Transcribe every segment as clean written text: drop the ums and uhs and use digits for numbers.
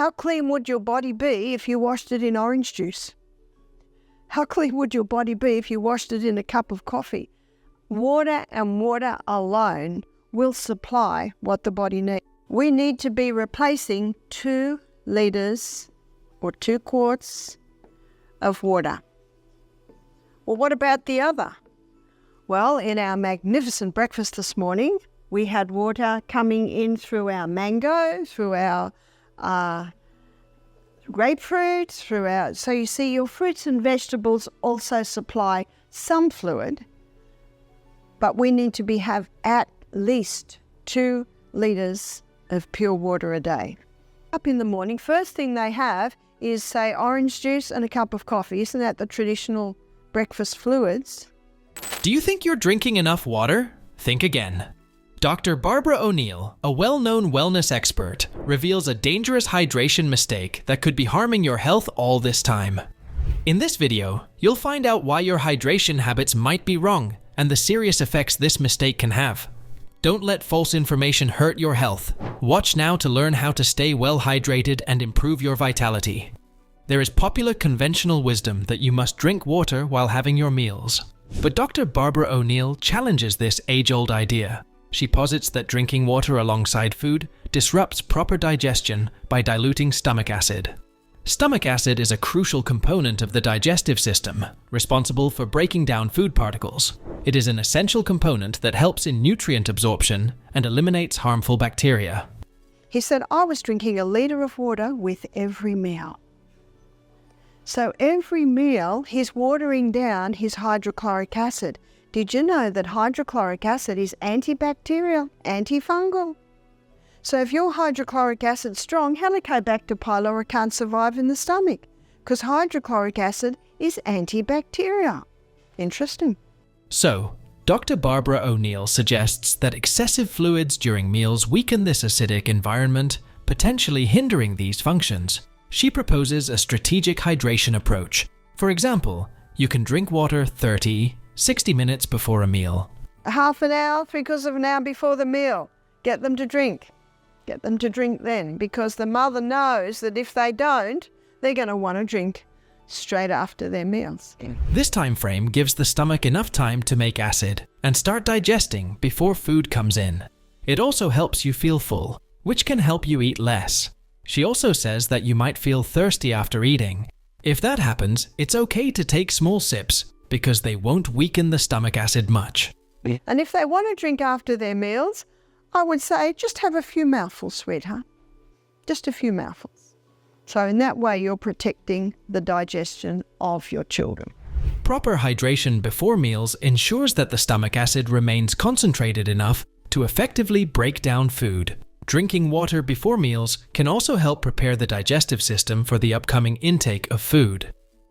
How clean would your body be if you washed it in orange juice? How clean would your body be if you washed it in a cup of coffee? Water and water alone will supply what the body needs. We need to be replacing 2 liters or 2 quarts of water. Well, what about the other? Well, in our magnificent breakfast this morning, we had water coming in through our mango, through our grapefruit, so you see your fruits and vegetables also supply some fluid, but we need to have at least 2 liters of pure water a day. Up in the morning, first thing they have is, say, orange juice and a cup of coffee. Isn't that the traditional breakfast fluids? Do you think you're drinking enough water? Think again. Dr. Barbara O'Neill, a well-known wellness expert, reveals a dangerous hydration mistake that could be harming your health all this time. In this video, you'll find out why your hydration habits might be wrong and the serious effects this mistake can have. Don't let false information hurt your health. Watch now to learn how to stay well hydrated and improve your vitality. There is popular conventional wisdom that you must drink water while having your meals. But Dr. Barbara O'Neill challenges this age-old idea. She posits that drinking water alongside food disrupts proper digestion by diluting stomach acid. Stomach acid is a crucial component of the digestive system, responsible for breaking down food particles. It is an essential component that helps in nutrient absorption and eliminates harmful bacteria. He said, I was drinking 1 liter of water with every meal. So every meal, he's watering down his hydrochloric acid. Did you know that hydrochloric acid is antibacterial, antifungal? So if your hydrochloric acid's strong, Helicobacter pylori can't survive in the stomach because hydrochloric acid is antibacterial. Interesting. So, Dr. Barbara O'Neill suggests that excessive fluids during meals weaken this acidic environment, potentially hindering these functions. She proposes a strategic hydration approach. For example, you can drink water 60 minutes before a meal. Half an hour, 3/4 of an hour before the meal. Get them to drink. Get them to drink then, because the mother knows that if they don't, they're going to want to drink straight after their meals. This time frame gives the stomach enough time to make acid and start digesting before food comes in. It also helps you feel full, which can help you eat less. She also says that you might feel thirsty after eating. If that happens, it's okay to take small sips because they won't weaken the stomach acid much. And if they want to drink after their meals, I would say just have a few mouthfuls, sweetheart. Just a few mouthfuls. So in that way, you're protecting the digestion of your children. Proper hydration before meals ensures that the stomach acid remains concentrated enough to effectively break down food. Drinking water before meals can also help prepare the digestive system for the upcoming intake of food.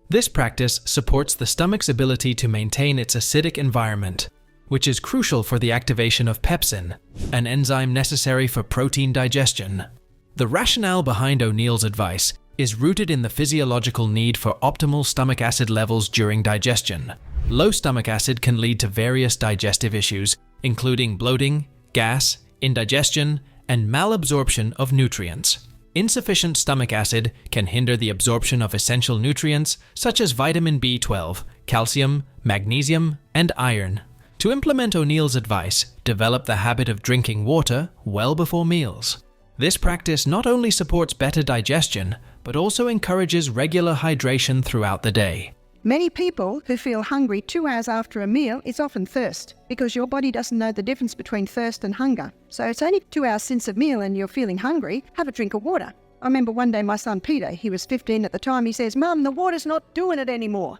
This practice supports the stomach's ability to maintain its acidic environment, which is crucial for the activation of pepsin, an enzyme necessary for protein digestion. The rationale behind O'Neill's advice is rooted in the physiological need for optimal stomach acid levels during digestion. Low stomach acid can lead to various digestive issues, including bloating, gas, indigestion, and malabsorption of nutrients. Insufficient stomach acid can hinder the absorption of essential nutrients such as vitamin B12, calcium, magnesium, and iron. To implement O'Neill's advice, develop the habit of drinking water well before meals. This practice not only supports better digestion, but also encourages regular hydration throughout the day. Many people who feel hungry 2 hours after a meal, it's often thirst, because your body doesn't know the difference between thirst and hunger. So it's only 2 hours since a meal and you're feeling hungry, have a drink of water. I remember one day my son Peter, he was 15 at the time, he says, Mum, the water's not doing it anymore.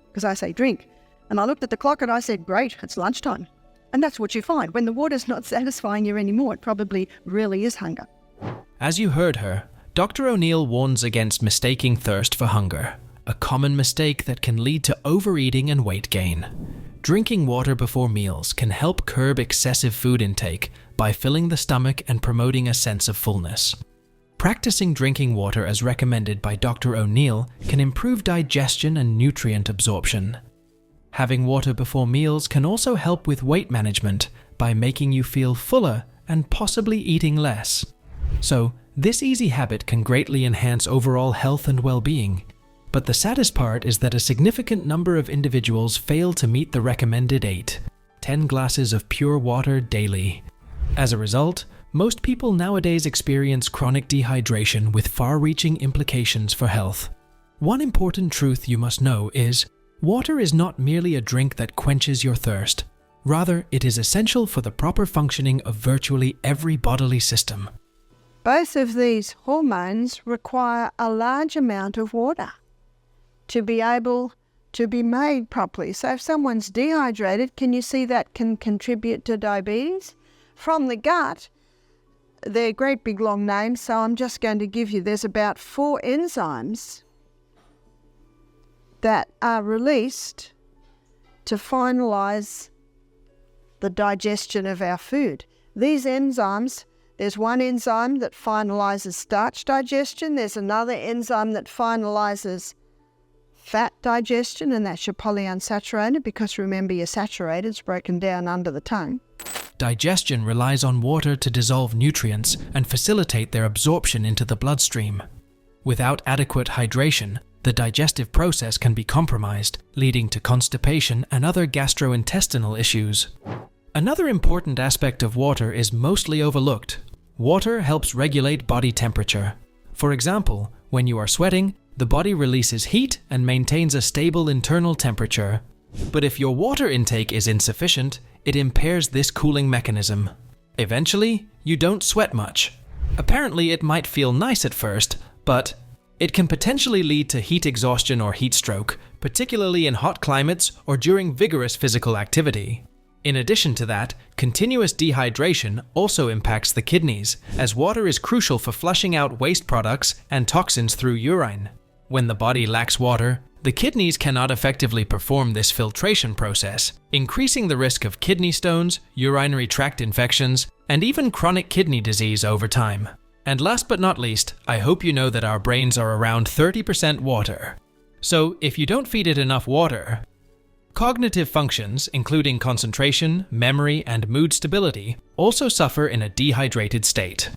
Because I say drink. And I looked at the clock and I said, great, it's lunchtime. And that's what you find. When the water's not satisfying you anymore, it probably really is hunger. As you heard her, Dr. O'Neill warns against mistaking thirst for hunger, a common mistake that can lead to overeating and weight gain. Drinking water before meals can help curb excessive food intake by filling the stomach and promoting a sense of fullness. Practicing drinking water as recommended by Dr. O'Neill can improve digestion and nutrient absorption. Having water before meals can also help with weight management by making you feel fuller and possibly eating less. So, This easy habit can greatly enhance overall health and well-being. But the saddest part is that a significant number of individuals fail to meet the recommended 10 glasses of pure water daily. As a result, most people nowadays experience chronic dehydration with far-reaching implications for health. One important truth you must know is, water is not merely a drink that quenches your thirst. Rather, it is essential for the proper functioning of virtually every bodily system. Both of these hormones require a large amount of water to be able to be made properly. So if someone's dehydrated, can you see that can contribute to diabetes? From the gut, they're great big long names, so I'm just going to give you, there's about 4 enzymes that are released to finalise the digestion of our food. These enzymes, there's one enzyme that finalises starch digestion, there's another enzyme that finalises fat digestion, and that's your polyunsaturated, because remember your saturated is broken down under the tongue. Digestion relies on water to dissolve nutrients and facilitate their absorption into the bloodstream. Without adequate hydration, the digestive process can be compromised, leading to constipation and other gastrointestinal issues. Another important aspect of water is mostly overlooked. Water helps regulate body temperature. For example, when you are sweating, the body releases heat and maintains a stable internal temperature. But if your water intake is insufficient, it impairs this cooling mechanism. Eventually, you don't sweat much. Apparently, it might feel nice at first, but it can potentially lead to heat exhaustion or heat stroke, particularly in hot climates or during vigorous physical activity. In addition to that, continuous dehydration also impacts the kidneys, as water is crucial for flushing out waste products and toxins through urine. When the body lacks water, the kidneys cannot effectively perform this filtration process, increasing the risk of kidney stones, urinary tract infections, and even chronic kidney disease over time. And last but not least, I hope you know that our brains are around 30% water. So if you don't feed it enough water, cognitive functions, including concentration, memory, and mood stability, also suffer in a dehydrated state.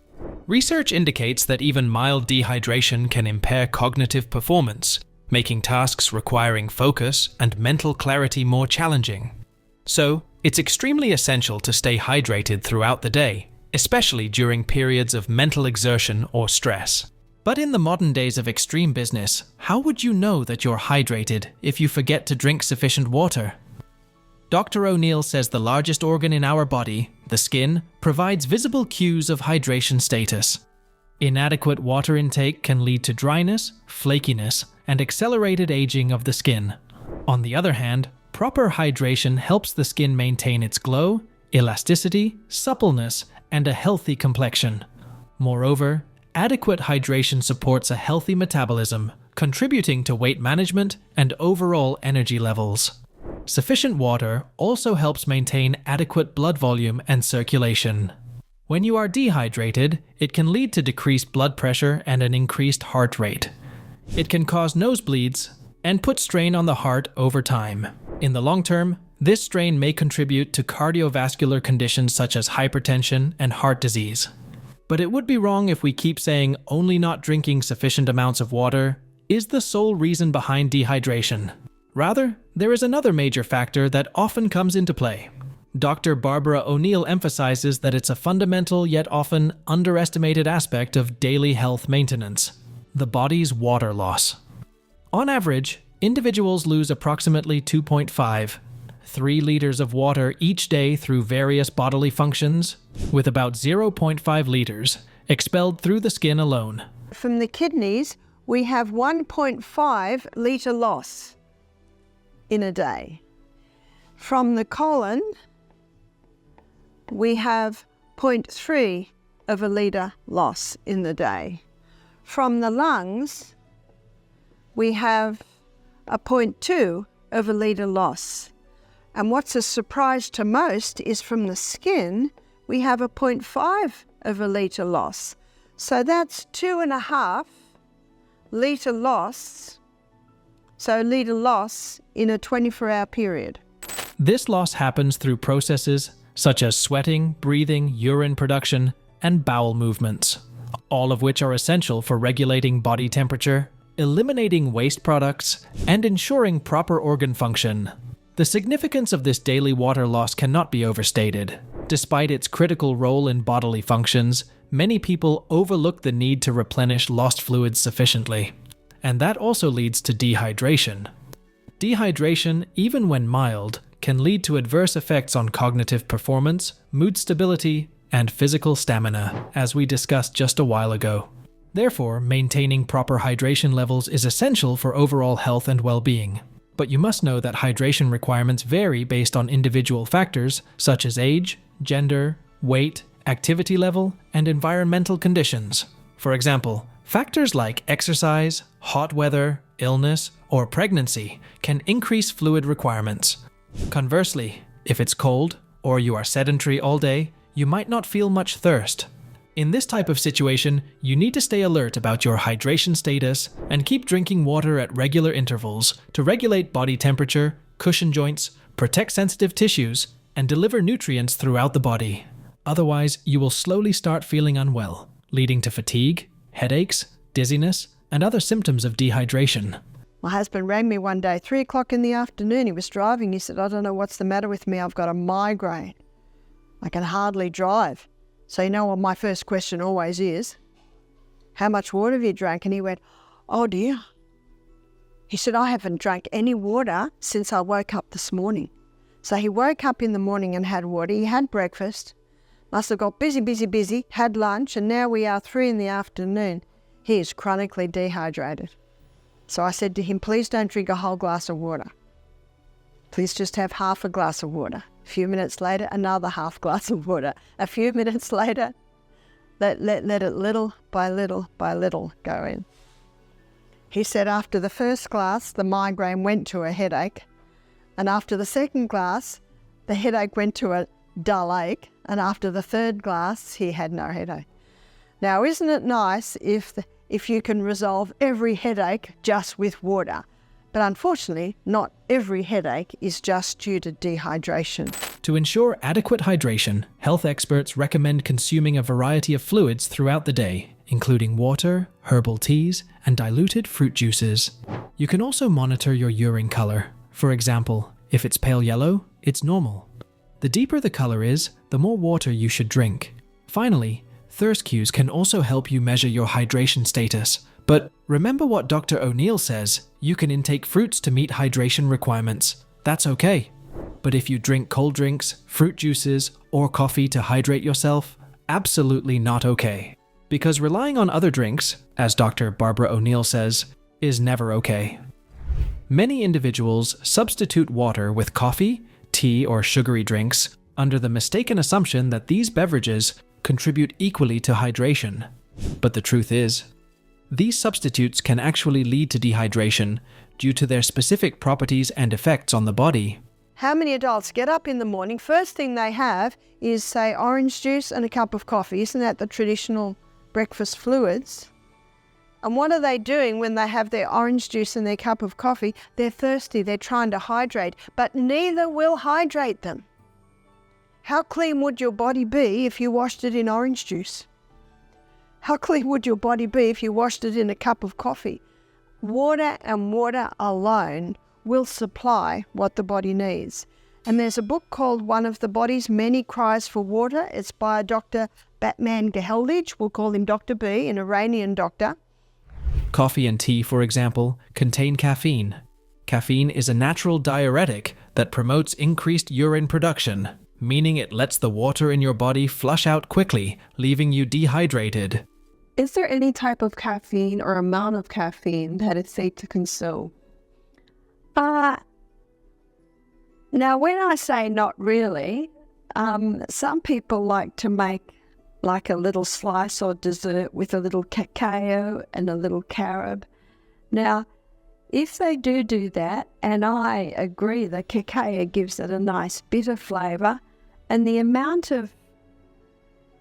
Research indicates that even mild dehydration can impair cognitive performance, making tasks requiring focus and mental clarity more challenging. So, it's extremely essential to stay hydrated throughout the day, especially during periods of mental exertion or stress. But in the modern days of extreme business, how would you know that you're hydrated if you forget to drink sufficient water? Dr. O'Neill says the largest organ in our body, the skin, provides visible cues of hydration status. Inadequate water intake can lead to dryness, flakiness, and accelerated aging of the skin. On the other hand, proper hydration helps the skin maintain its glow, elasticity, suppleness, and a healthy complexion. Moreover, adequate hydration supports a healthy metabolism, contributing to weight management and overall energy levels. Sufficient water also helps maintain adequate blood volume and circulation. When you are dehydrated, it can lead to decreased blood pressure and an increased heart rate. It can cause nosebleeds and put strain on the heart over time. In the long term, this strain may contribute to cardiovascular conditions such as hypertension and heart disease. But it would be wrong if we keep saying only not drinking sufficient amounts of water is the sole reason behind dehydration. Rather, there is another major factor that often comes into play. Dr. Barbara O'Neill emphasizes that it's a fundamental yet often underestimated aspect of daily health maintenance: the body's water loss. On average, individuals lose approximately 2.5–3 liters of water each day through various bodily functions, with about 0.5 liters expelled through the skin alone. From the kidneys, we have 1.5 litre loss in a day. From the colon, we have 0.3 of a litre loss in the day. From the lungs, we have a 0.2 of a litre loss. And what's a surprise to most is from the skin, we have a 0.5 of a litre loss. So that's 2.5 litre loss, so litre loss in a 24-hour period. This loss happens through processes such as sweating, breathing, urine production, and bowel movements. all of which are essential for regulating body temperature, eliminating waste products, and ensuring proper organ function. The significance of this daily water loss cannot be overstated. Despite its critical role in bodily functions, many people overlook the need to replenish lost fluids sufficiently. And that also leads to dehydration. Dehydration, even when mild, can lead to adverse effects on cognitive performance, mood stability, and physical stamina, as we discussed just a while ago. Therefore, maintaining proper hydration levels is essential for overall health and well-being. But you must know that hydration requirements vary based on individual factors such as age, gender, weight, activity level, and environmental conditions. For example, factors like exercise, hot weather, illness, or pregnancy can increase fluid requirements. Conversely, if it's cold, or you are sedentary all day, you might not feel much thirst. In this type of situation, you need to stay alert about your hydration status and keep drinking water at regular intervals to regulate body temperature, cushion joints, protect sensitive tissues, and deliver nutrients throughout the body. Otherwise, you will slowly start feeling unwell, leading to fatigue, headaches, dizziness, and other symptoms of dehydration. My husband rang me one day, 3 o'clock in the afternoon. He was driving. He said, "I don't know what's the matter with me. I've got a migraine. I can hardly drive." So you know what my first question always is? "How much water have you drank?" And he went, "Oh dear." He said, "I haven't drank any water since I woke up this morning." So he woke up in the morning and had water. He had breakfast. Must have got busy, had lunch, and now we are 3 in the afternoon. He is chronically dehydrated. So I said to him, "Please don't drink a whole glass of water. Please just have half a glass of water." A few minutes later, another half glass of water. A few minutes later, let it little by little go in. He said after the first glass, the migraine went to a headache. And after the second glass, the headache went to a dull ache. And after the third glass, he had no headache. Now, isn't it nice if you can resolve every headache just with water? But unfortunately, not every headache is just due to dehydration. To ensure adequate hydration, health experts recommend consuming a variety of fluids throughout the day, including water, herbal teas, and diluted fruit juices. You can also monitor your urine color. For example, if it's pale yellow, it's normal. The deeper the color is, the more water you should drink. Finally, thirst cues can also help you measure your hydration status. But remember what Dr. O'Neill says, you can intake fruits to meet hydration requirements. That's okay. But if you drink cold drinks, fruit juices, or coffee to hydrate yourself, absolutely not okay. Because relying on other drinks, as Dr. Barbara O'Neill says, is never okay. Many individuals substitute water with coffee, tea, or sugary drinks under the mistaken assumption that these beverages contribute equally to hydration. But the truth is, these substitutes can actually lead to dehydration due to their specific properties and effects on the body. How many adults get up in the morning, first thing they have is, say, orange juice and a cup of coffee? Isn't that the traditional breakfast fluids? And what are they doing when they have their orange juice and their cup of coffee? They're thirsty, they're trying to hydrate, but neither will hydrate them. How clean would your body be if you washed it in orange juice? How clean would your body be if you washed it in a cup of coffee? Water and water alone will supply what the body needs. And there's a book called One of the Body's Many Cries for Water. It's by Dr. Batman Geheldage. We'll call him Dr. B, an Iranian doctor. Coffee and tea, for example, contain caffeine. Caffeine is a natural diuretic that promotes increased urine production, meaning it lets the water in your body flush out quickly, leaving you dehydrated. Is there any type of caffeine or amount of caffeine that is safe to consume? Now, when I say not really, some people like to make like a little slice or dessert with a little cacao and a little carob. Now, if they do that, and I agree that cacao gives it a nice bitter flavour, and the amount of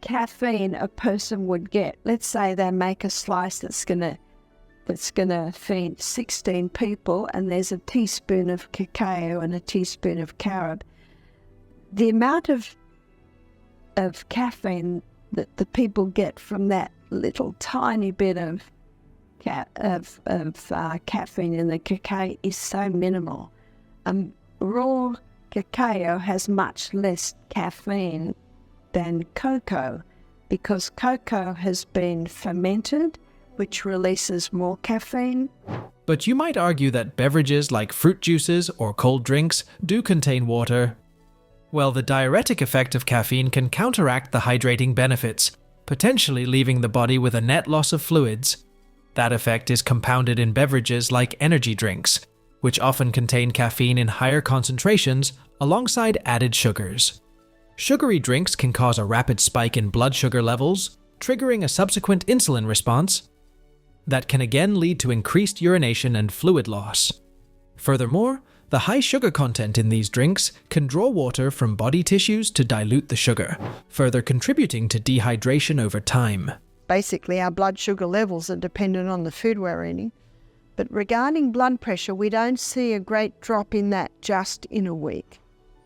caffeine a person would get, let's say they make a slice that's gonna feed 16 people, and there's a teaspoon of cacao and a teaspoon of carob. The amount of caffeine that the people get from that little tiny bit of caffeine in the cacao is so minimal. Raw cacao has much less caffeine than cocoa because cocoa has been fermented, which releases more caffeine. But you might argue that beverages like fruit juices or cold drinks do contain water. Well, the diuretic effect of caffeine can counteract the hydrating benefits, potentially leaving the body with a net loss of fluids. That effect is compounded in beverages like energy drinks, which often contain caffeine in higher concentrations alongside added sugars. Sugary drinks can cause a rapid spike in blood sugar levels, triggering a subsequent insulin response that can again lead to increased urination and fluid loss. Furthermore, the high sugar content in these drinks can draw water from body tissues to dilute the sugar, further contributing to dehydration over time. Basically, our blood sugar levels are dependent on the food we're eating. But regarding blood pressure, we don't see a great drop in that just in a week.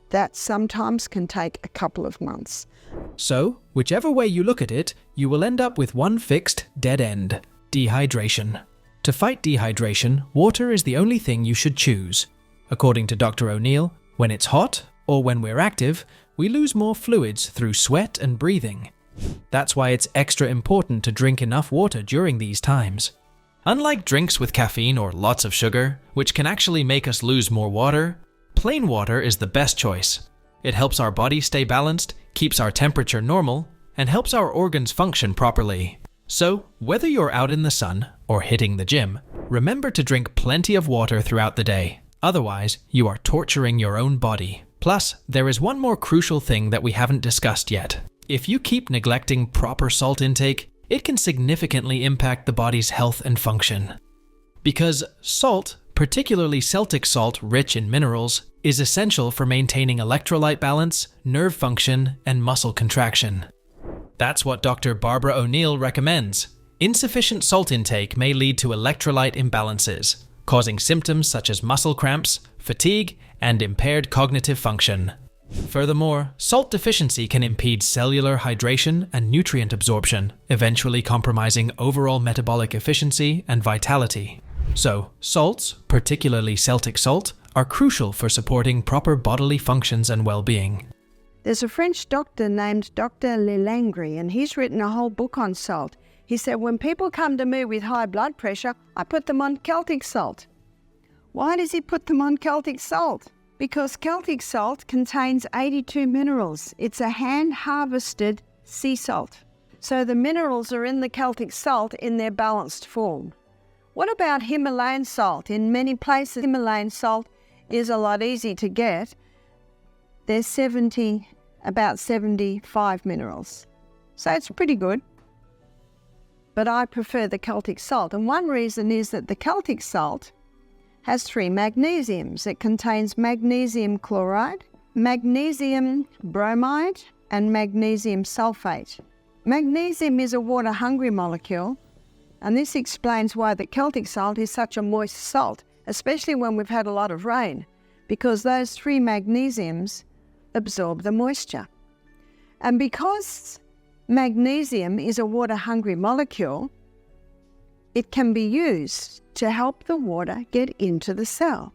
That sometimes can take a couple of months. So, whichever way you look at it, you will end up with one fixed dead end: dehydration. To fight dehydration, water is the only thing you should choose. According to Dr. O'Neill, when it's hot, or when we're active, we lose more fluids through sweat and breathing. That's why it's extra important to drink enough water during these times. Unlike drinks with caffeine or lots of sugar, which can actually make us lose more water, plain water is the best choice. It helps our body stay balanced, keeps our temperature normal, and helps our organs function properly. So, whether you're out in the sun or hitting the gym, remember to drink plenty of water throughout the day. Otherwise, you are torturing your own body. Plus, there is one more crucial thing that we haven't discussed yet. If you keep neglecting proper salt intake, it can significantly impact the body's health and function. Because salt, particularly Celtic salt rich in minerals, is essential for maintaining electrolyte balance, nerve function, and muscle contraction. That's what Dr. Barbara O'Neill recommends. Insufficient salt intake may lead to electrolyte imbalances, causing symptoms such as muscle cramps, fatigue, and impaired cognitive function. Furthermore, salt deficiency can impede cellular hydration and nutrient absorption, eventually compromising overall metabolic efficiency and vitality. So, salts, particularly Celtic salt, are crucial for supporting proper bodily functions and well-being. There's a French doctor named Dr. Lelangri, and he's written a whole book on salt. He said, when people come to me with high blood pressure, I put them on Celtic salt. Why does he put them on Celtic salt? Because Celtic salt contains 82 minerals. It's a hand-harvested sea salt. So the minerals are in the Celtic salt in their balanced form. What about Himalayan salt? In many places, Himalayan salt is a lot easier to get. There's about 75 minerals. So it's pretty good. But I prefer the Celtic salt. And one reason is that the Celtic salt has 3 magnesiums. It contains magnesium chloride, magnesium bromide, and magnesium sulfate. Magnesium is a water-hungry molecule, and this explains why the Celtic salt is such a moist salt, especially when we've had a lot of rain, because those 3 magnesiums absorb the moisture. And because magnesium is a water-hungry molecule, it can be used to help the water get into the cell.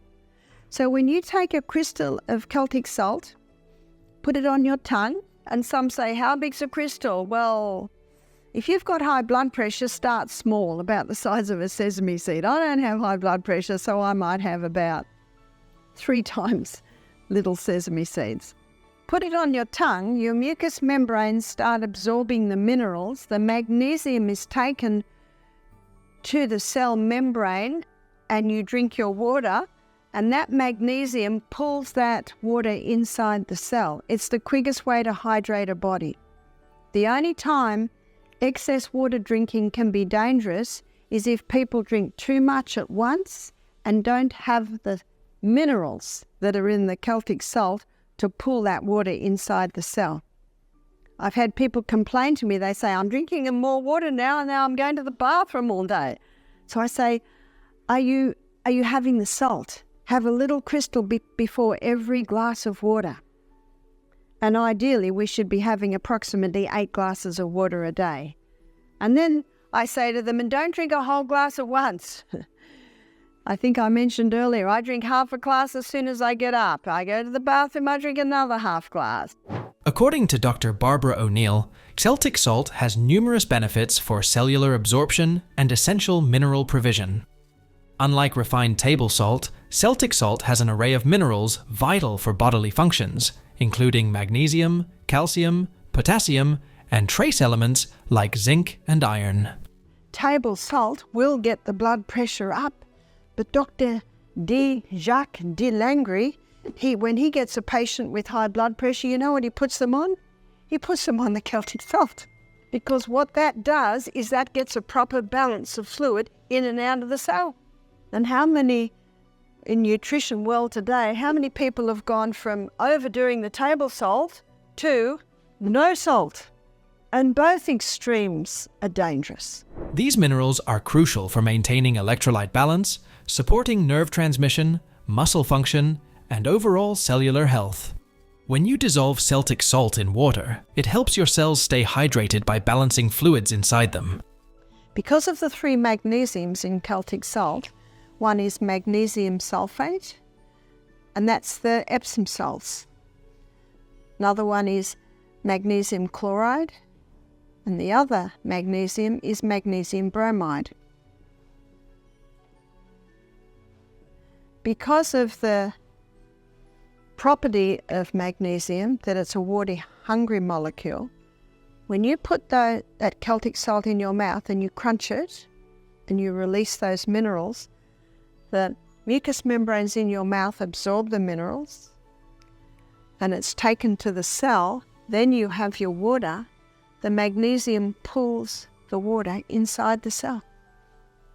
So when you take a crystal of Celtic salt, put it on your tongue, and some say, how big's a crystal? Well, if you've got high blood pressure, start small, about the size of a sesame seed. I don't have high blood pressure, so I might have about 3 times little sesame seeds. Put it on your tongue, your mucous membranes start absorbing the minerals. The magnesium is taken to the cell membrane, and you drink your water, and that magnesium pulls that water inside the cell. It's the quickest way to hydrate a body. The only time excess water drinking can be dangerous is if people drink too much at once and don't have the minerals that are in the Celtic salt to pull that water inside the cell. I've had people complain to me. They say, I'm drinking more water now, and now I'm going to the bathroom all day. So I say, are you having the salt? Have a little crystal before every glass of water. And ideally, we should be having approximately 8 glasses of water a day. And then I say to them, and don't drink a whole glass at once. I think I mentioned earlier, I drink half a glass as soon as I get up. I go to the bathroom, I drink another half glass. According to Dr. Barbara O'Neill, Celtic salt has numerous benefits for cellular absorption and essential mineral provision. Unlike refined table salt, Celtic salt has an array of minerals vital for bodily functions, including magnesium, calcium, potassium, and trace elements like zinc and iron. Table salt will get the blood pressure up, but Dr. Jacques de Langry, when he gets a patient with high blood pressure, you know what he puts them on? He puts them on the Celtic salt. Because what that does is that gets a proper balance of fluid in and out of the cell. And how many in nutrition world today, how many people have gone from overdoing the table salt to no salt? And both extremes are dangerous. These minerals are crucial for maintaining electrolyte balance, supporting nerve transmission, muscle function, and overall cellular health. When you dissolve Celtic salt in water, it helps your cells stay hydrated by balancing fluids inside them. Because of the 3 magnesiums in Celtic salt, one is magnesium sulfate, and that's the Epsom salts. Another one is magnesium chloride, and the other magnesium is magnesium bromide. Because of the property of magnesium, that it's a water-hungry molecule, when you put that Celtic salt in your mouth and you crunch it and you release those minerals, the mucous membranes in your mouth absorb the minerals and it's taken to the cell. Then you have your water. The magnesium pulls the water inside the cell.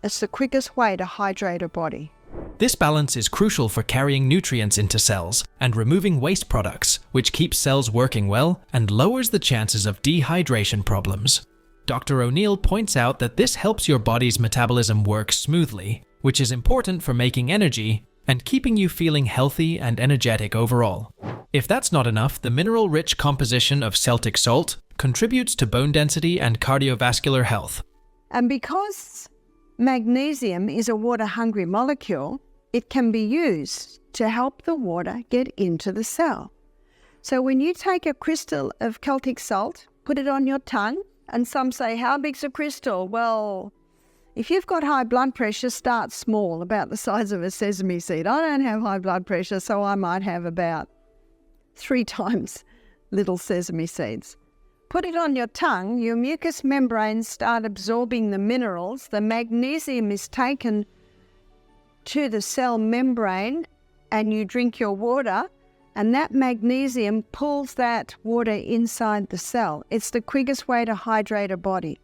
It's the quickest way to hydrate a body. This balance is crucial for carrying nutrients into cells and removing waste products, which keeps cells working well and lowers the chances of dehydration problems. Dr. O'Neill points out that this helps your body's metabolism work smoothly, which is important for making energy and keeping you feeling healthy and energetic overall. If that's not enough, the mineral-rich composition of Celtic salt contributes to bone density and cardiovascular health. And because magnesium is a water-hungry molecule, it can be used to help the water get into the cell. So when you take a crystal of Celtic salt, put it on your tongue, and some say, how big's a crystal? Well, if you've got high blood pressure, start small, about the size of a sesame seed. I don't have high blood pressure, so I might have about 3 times little sesame seeds. Put it on your tongue, your mucous membranes start absorbing the minerals, the magnesium is taken to the cell membrane, and you drink your water, and that magnesium pulls that water inside the cell. It's the quickest way to hydrate a body.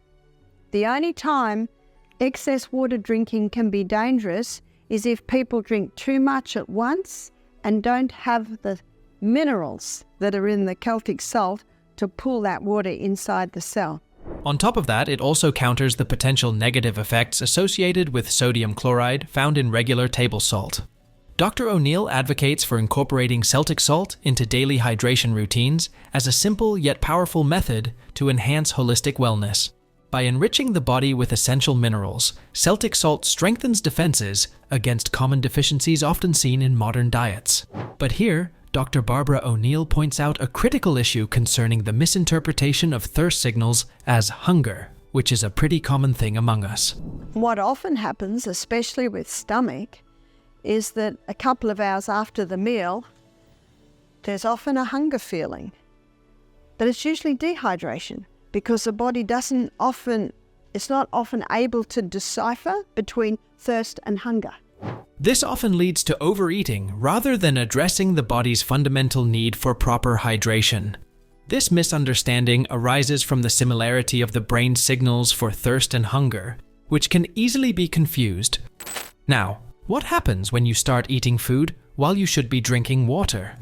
The only time excess water drinking can be dangerous is if people drink too much at once and don't have the minerals that are in the Celtic salt to pull that water inside the cell. On top of that, it also counters the potential negative effects associated with sodium chloride found in regular table salt. Dr. O'Neill advocates for incorporating Celtic salt into daily hydration routines as a simple yet powerful method to enhance holistic wellness. By enriching the body with essential minerals, Celtic salt strengthens defenses against common deficiencies often seen in modern diets. But here, Dr. Barbara O'Neill points out a critical issue concerning the misinterpretation of thirst signals as hunger, which is a pretty common thing among us. What often happens, especially with stomach, is that a couple of hours after the meal, there's often a hunger feeling. But it's usually dehydration, because the body it's not often able to decipher between thirst and hunger. This often leads to overeating rather than addressing the body's fundamental need for proper hydration. This misunderstanding arises from the similarity of the brain's signals for thirst and hunger, which can easily be confused. Now, what happens when you start eating food while you should be drinking water?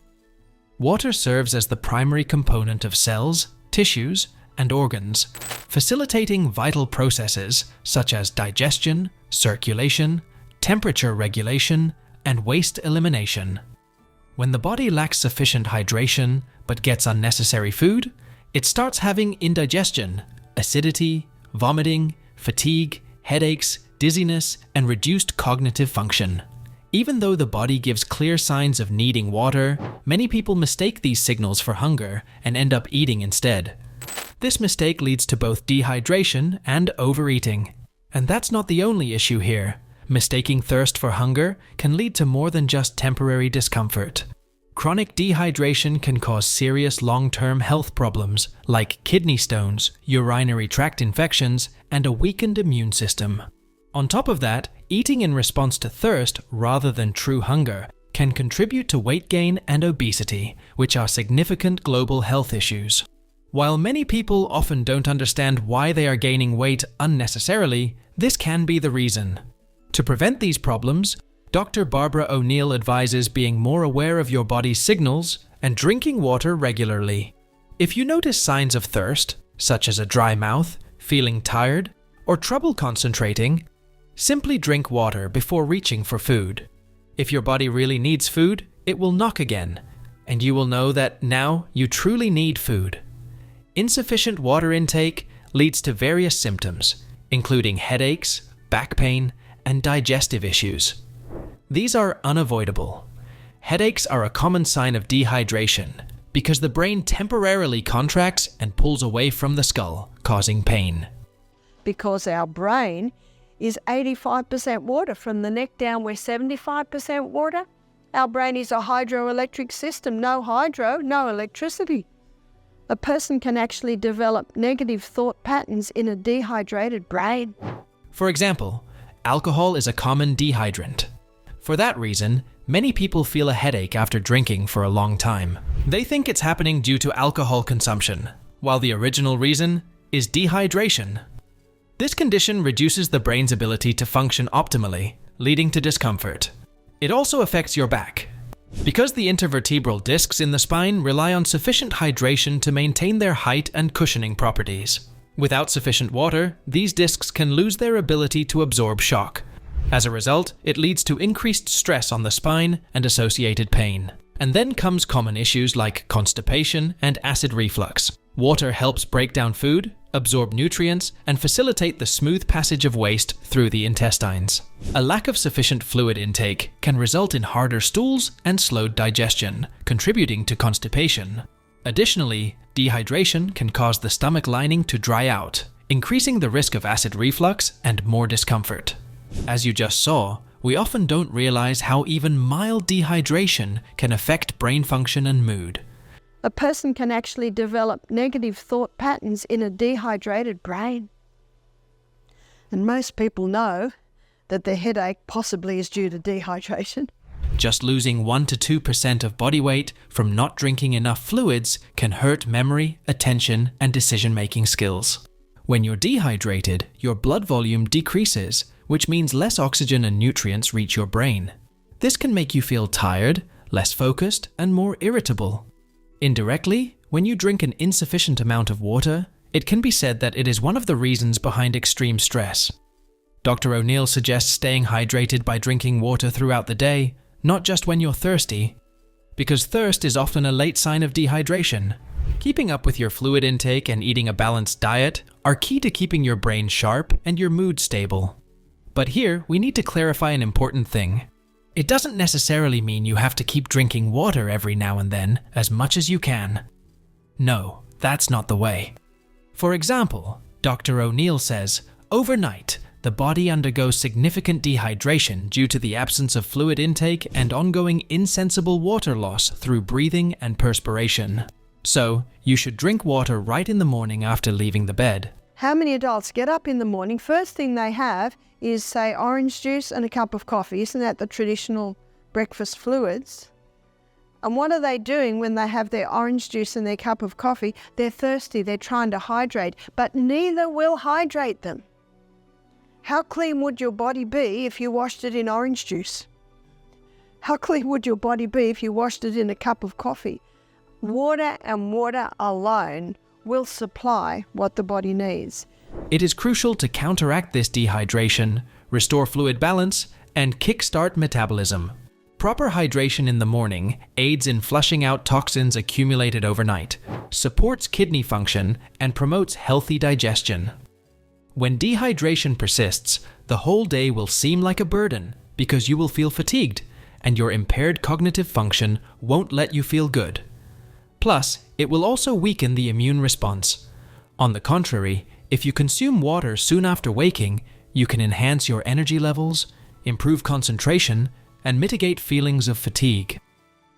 Water serves as the primary component of cells, tissues, and organs, facilitating vital processes such as digestion, circulation, temperature regulation, and waste elimination. When the body lacks sufficient hydration but gets unnecessary food, it starts having indigestion, acidity, vomiting, fatigue, headaches, dizziness, and reduced cognitive function. Even though the body gives clear signs of needing water, many people mistake these signals for hunger and end up eating instead. This mistake leads to both dehydration and overeating. And that's not the only issue here. Mistaking thirst for hunger can lead to more than just temporary discomfort. Chronic dehydration can cause serious long-term health problems like kidney stones, urinary tract infections, and a weakened immune system. On top of that, eating in response to thirst rather than true hunger can contribute to weight gain and obesity, which are significant global health issues. While many people often don't understand why they are gaining weight unnecessarily, this can be the reason. To prevent these problems, Dr. Barbara O'Neill advises being more aware of your body's signals and drinking water regularly. If you notice signs of thirst, such as a dry mouth, feeling tired, or trouble concentrating, simply drink water before reaching for food. If your body really needs food, it will knock again, and you will know that now you truly need food. Insufficient water intake leads to various symptoms, including headaches, back pain, and digestive issues. These are unavoidable. Headaches are a common sign of dehydration because the brain temporarily contracts and pulls away from the skull, causing pain. Because our brain is 85% water. From the neck down, we're 75% water. Our brain is a hydroelectric system. No hydro, no electricity. A person can actually develop negative thought patterns in a dehydrated brain. For example, alcohol is a common dehydrant. For that reason, many people feel a headache after drinking for a long time. They think it's happening due to alcohol consumption, while the original reason is dehydration. This condition reduces the brain's ability to function optimally, leading to discomfort. It also affects your back. Because the intervertebral discs in the spine rely on sufficient hydration to maintain their height and cushioning properties. Without sufficient water, these discs can lose their ability to absorb shock. As a result, it leads to increased stress on the spine and associated pain. And then comes common issues like constipation and acid reflux. Water helps break down food, absorb nutrients, and facilitate the smooth passage of waste through the intestines. A lack of sufficient fluid intake can result in harder stools and slowed digestion, contributing to constipation. Additionally, dehydration can cause the stomach lining to dry out, increasing the risk of acid reflux and more discomfort. As you just saw, we often don't realize how even mild dehydration can affect brain function and mood. A person can actually develop negative thought patterns in a dehydrated brain. And most people know that their headache possibly is due to dehydration. Just losing 1 to 2% of body weight from not drinking enough fluids can hurt memory, attention, and decision-making skills. When you're dehydrated, your blood volume decreases, which means less oxygen and nutrients reach your brain. This can make you feel tired, less focused, and more irritable. Indirectly, when you drink an insufficient amount of water, it can be said that it is one of the reasons behind extreme stress. Dr. O'Neill suggests staying hydrated by drinking water throughout the day, not just when you're thirsty, because thirst is often a late sign of dehydration. Keeping up with your fluid intake and eating a balanced diet are key to keeping your brain sharp and your mood stable. But here, we need to clarify an important thing. It doesn't necessarily mean you have to keep drinking water every now and then, as much as you can. No, that's not the way. For example, Dr. O'Neill says, overnight, the body undergoes significant dehydration due to the absence of fluid intake and ongoing insensible water loss through breathing and perspiration. So, you should drink water right in the morning after leaving the bed. How many adults get up in the morning, first thing they have is, say, orange juice and a cup of coffee? Isn't that the traditional breakfast fluids? And what are they doing when they have their orange juice and their cup of coffee? They're thirsty, they're trying to hydrate, but neither will hydrate them. How clean would your body be if you washed it in orange juice? How clean would your body be if you washed it in a cup of coffee? Water and water alone will supply what the body needs. It is crucial to counteract this dehydration, restore fluid balance, and kickstart metabolism. Proper hydration in the morning aids in flushing out toxins accumulated overnight, supports kidney function, and promotes healthy digestion. When dehydration persists, the whole day will seem like a burden because you will feel fatigued and your impaired cognitive function won't let you feel good. Plus, it will also weaken the immune response. On the contrary, if you consume water soon after waking, you can enhance your energy levels, improve concentration, and mitigate feelings of fatigue.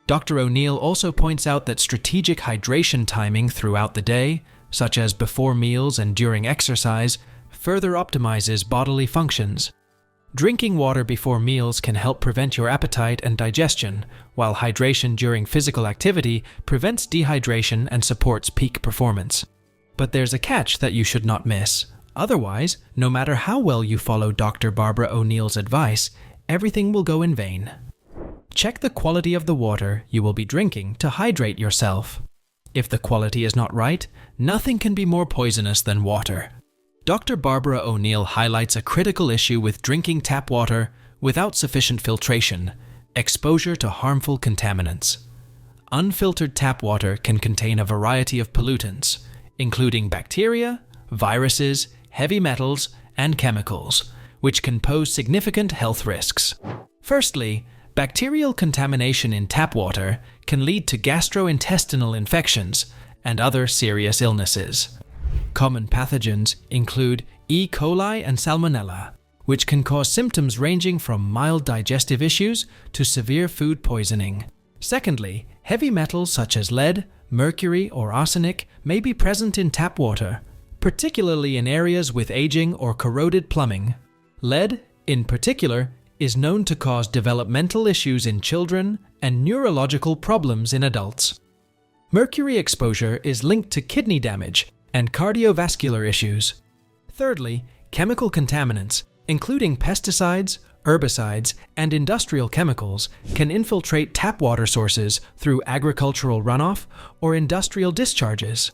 Dr. O'Neill also points out that strategic hydration timing throughout the day, such as before meals and during exercise, further optimizes bodily functions. Drinking water before meals can help prevent your appetite and digestion, while hydration during physical activity prevents dehydration and supports peak performance. But there's a catch that you should not miss. Otherwise, no matter how well you follow Dr. Barbara O'Neill's advice, everything will go in vain. Check the quality of the water you will be drinking to hydrate yourself. If the quality is not right, nothing can be more poisonous than water. Dr. Barbara O'Neill highlights a critical issue with drinking tap water without sufficient filtration: exposure to harmful contaminants. Unfiltered tap water can contain a variety of pollutants, including bacteria, viruses, heavy metals, and chemicals, which can pose significant health risks. Firstly, bacterial contamination in tap water can lead to gastrointestinal infections and other serious illnesses. Common pathogens include E. coli and Salmonella, which can cause symptoms ranging from mild digestive issues to severe food poisoning. Secondly, heavy metals such as lead, mercury, or arsenic may be present in tap water, particularly in areas with aging or corroded plumbing. Lead, in particular, is known to cause developmental issues in children and neurological problems in adults. Mercury exposure is linked to kidney damage and cardiovascular issues. Thirdly, chemical contaminants, including pesticides, herbicides, and industrial chemicals, can infiltrate tap water sources through agricultural runoff or industrial discharges.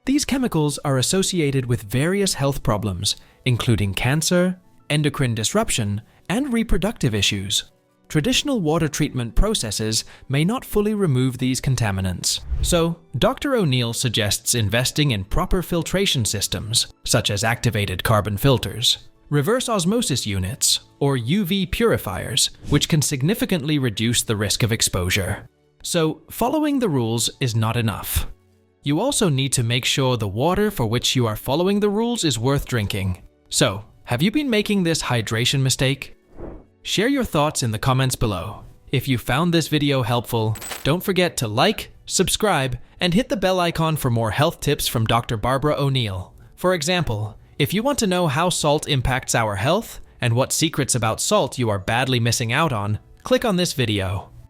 These chemicals are associated with various health problems, including cancer, endocrine disruption, and reproductive issues. Traditional water treatment processes may not fully remove these contaminants. So, Dr. O'Neill suggests investing in proper filtration systems, such as activated carbon filters, reverse osmosis units, or UV purifiers, which can significantly reduce the risk of exposure. So, following the rules is not enough. You also need to make sure the water for which you are following the rules is worth drinking. So, have you been making this hydration mistake? Share your thoughts in the comments below. If you found this video helpful, don't forget to like, subscribe, and hit the bell icon for more health tips from Dr. Barbara O'Neill. For example, if you want to know how salt impacts our health and what secrets about salt you are badly missing out on, click on this video.